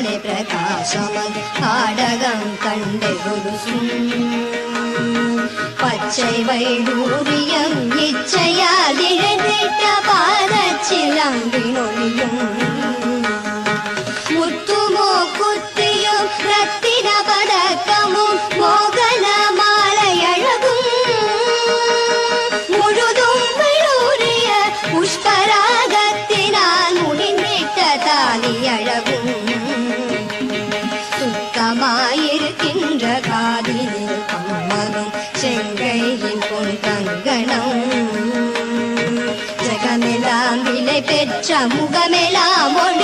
கலை பிரகாசமன் காடகம் கண்டெழுதும் பச்சை வைடூரியம் இச்சையால் இழைந்திட்ட பாதச்சிலம்பினொழியும் முத்துமோ குத்தியும் ரத்தின பதக்கமும் மோகன மாலையழகும் முழுதும் வைடூரிய புஷ்பராகத்தினால் முடிந்திட்ட தாலியழகும் சுத்தமாயிருக்கின்ற காதில் கம்மலும் செங்கையின் பொன் கங்கணம் ஜகமெல்லாம் விலை பெற்ற முகமெல்லாம் ஒளி